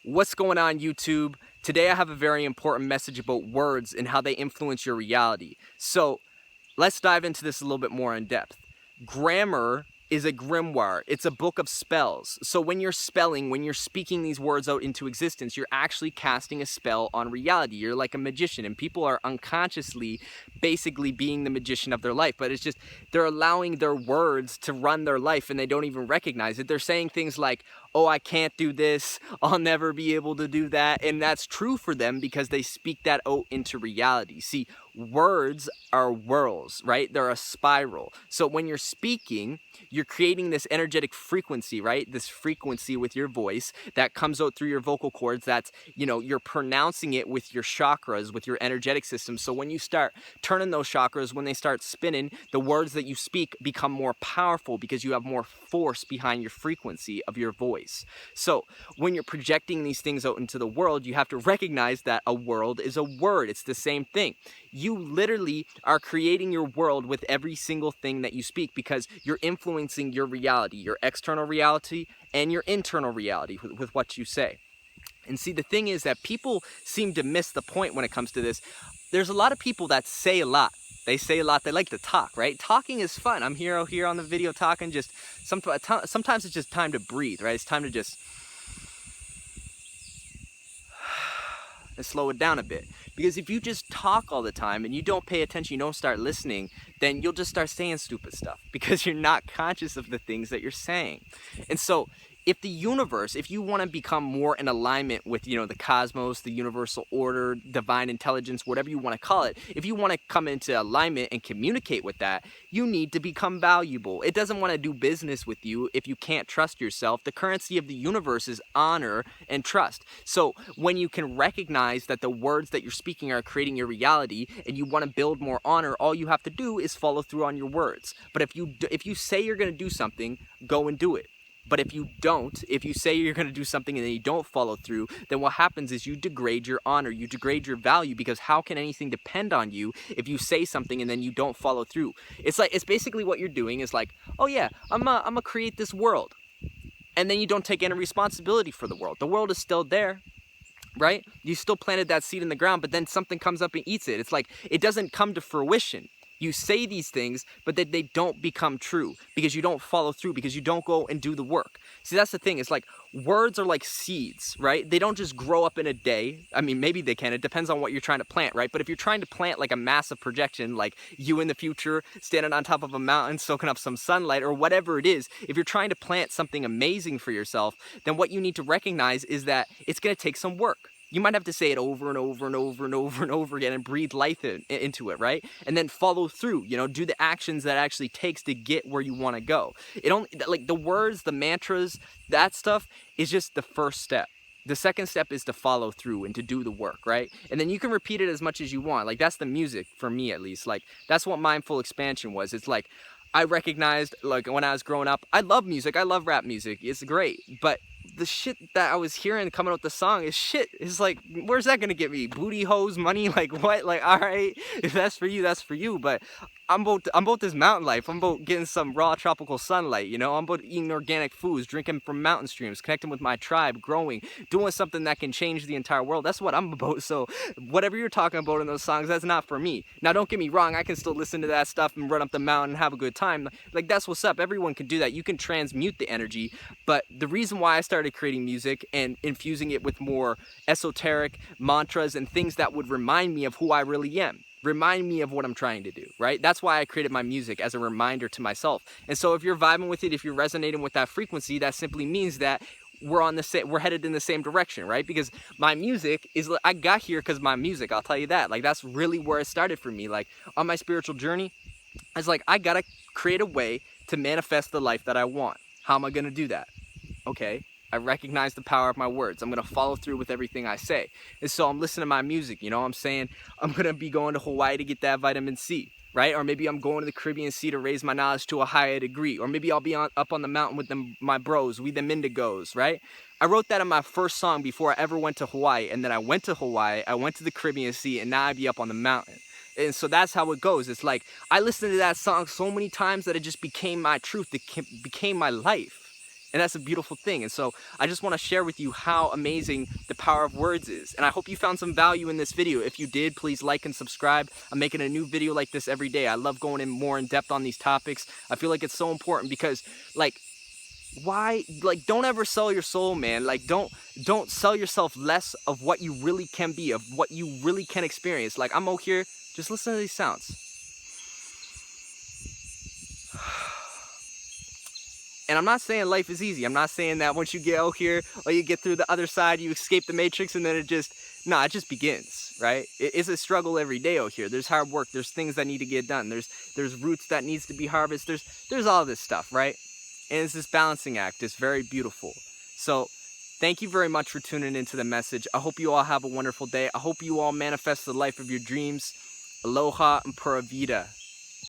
What's going on, YouTube? Today I have a very important message about words and how they influence your reality. So let's dive into this a little bit more in depth. Grammar is a grimoire. It's a book of spells. So when you're spelling, when you're speaking these words out into existence, you're actually casting a spell on reality. You're like a magician, and people are unconsciously basically being the magician of their life. But it's just they're allowing their words to run their life and they don't even recognize it. They're saying things like, oh, I can't do this, I'll never be able to do that. And that's true for them because they speak that out into reality. See, words are whirls, right? They're a spiral. So when you're speaking, you're creating this energetic frequency, right? This frequency with your voice that comes out through your vocal cords. That's, you're pronouncing it with your chakras, with your energetic system. So when you start turning those chakras, when they start spinning, the words that you speak become more powerful because you have more force behind your frequency of your voice. So when you're projecting these things out into the world, you have to recognize that a world is a word. It's the same thing. You literally are creating your world with every single thing that you speak because you're influencing your reality, your external reality and your internal reality with what you say. And see, the thing is that people seem to miss the point when it comes to this. There's a lot of people that say a lot. They say a lot. They like to talk, right? Talking is fun. I'm here on the video talking. Just sometimes it's just time to breathe, right? It's time to just and slow it down a bit. Because if you just talk all the time and you don't pay attention, you don't start listening, then you'll just start saying stupid stuff because you're not conscious of the things that you're saying. And so if the universe, if you want to become more in alignment with, the cosmos, the universal order, divine intelligence, whatever you want to call it, if you want to come into alignment and communicate with that, you need to become valuable. It doesn't want to do business with you if you can't trust yourself. The currency of the universe is honor and trust. So when you can recognize that the words that you're speaking are creating your reality and you want to build more honor, all you have to do is follow through on your words. But if you say you're going to do something, go and do it. But if you don't, if you say you're going to do something and then you don't follow through, then what happens is you degrade your honor, you degrade your value, because how can anything depend on you if you say something and then you don't follow through? It's basically what you're doing is like, oh yeah, I'm gonna create this world. And then you don't take any responsibility for the world. The world is still there, right? You still planted that seed in the ground, but then something comes up and eats it. It's like, it doesn't come to fruition. You say these things, but they don't become true because you don't follow through, because you don't go and do the work. See, that's the thing. It's like words are like seeds, right? They don't just grow up in a day. I mean, maybe they can. It depends on what you're trying to plant, right? But if you're trying to plant like a massive projection, like you in the future standing on top of a mountain, soaking up some sunlight or whatever it is, if you're trying to plant something amazing for yourself, then what you need to recognize is that it's going to take some work. You might have to say it over and over and over and over and over again and breathe life into it, right? And then follow through, do the actions that it actually takes to get where you want to go. It only, like the words, the mantras, that stuff is just the first step. The second step is to follow through and to do the work, right? And then you can repeat it as much as you want. Like that's the music for me, at least. Like that's what mindful expansion was. It's like I recognized, like when I was growing up, I love music. I love rap music. It's great. But the shit that I was hearing coming out the song is shit. It's like, where's that gonna get me? Booty, hoes, money? Like what? Like, all right, if that's for you, that's for you. But I'm about this mountain life. I'm about getting some raw tropical sunlight, I'm about eating organic foods, drinking from mountain streams, connecting with my tribe, growing, doing something that can change the entire world. That's what I'm about. So whatever you're talking about in those songs, that's not for me. Now, don't get me wrong. I can still listen to that stuff and run up the mountain and have a good time. Like that's what's up. Everyone can do that. You can transmute the energy. But the reason why I started creating music and infusing it with more esoteric mantras and things that would remind me of who I really am, remind me of what I'm trying to do, right? That's why I created my music, as a reminder to myself. And so if you're vibing with it, if you're resonating with that frequency, that simply means that we're headed in the same direction, right? Because my music is, I got here because my music, I'll tell you that. Like that's really where it started for me. Like on my spiritual journey, it's like I gotta create a way to manifest the life that I want. How am I gonna do that? Okay, I recognize the power of my words. I'm going to follow through with everything I say. And so I'm listening to my music, I'm saying I'm going to be going to Hawaii to get that vitamin C, right? Or maybe I'm going to the Caribbean Sea to raise my knowledge to a higher degree. Or maybe I'll be up on the mountain with my bros, we them indigos, right? I wrote that in my first song before I ever went to Hawaii. And then I went to Hawaii, I went to the Caribbean Sea, and now I be up on the mountain. And so that's how it goes. It's like I listened to that song so many times that it just became my truth. It became my life. And that's a beautiful thing. And so I just want to share with you how amazing the power of words is. And I hope you found some value in this video. If you did, please like and subscribe. I'm making a new video like this every day. I love going in more in depth on these topics. I feel like it's so important because, like, why, like, don't ever sell your soul, man. Like, don't sell yourself less of what you really can be, of what you really can experience. Like, I'm out here, just listen to these sounds. And I'm not saying life is easy. I'm not saying that once you get out here or you get through the other side, you escape the matrix and then it just begins, right? It's a struggle every day out here. There's hard work. There's things that need to get done. There's roots that needs to be harvested. There's all this stuff, right? And it's this balancing act. It's very beautiful. So thank you very much for tuning into the message. I hope you all have a wonderful day. I hope you all manifest the life of your dreams. Aloha and Pura Vida.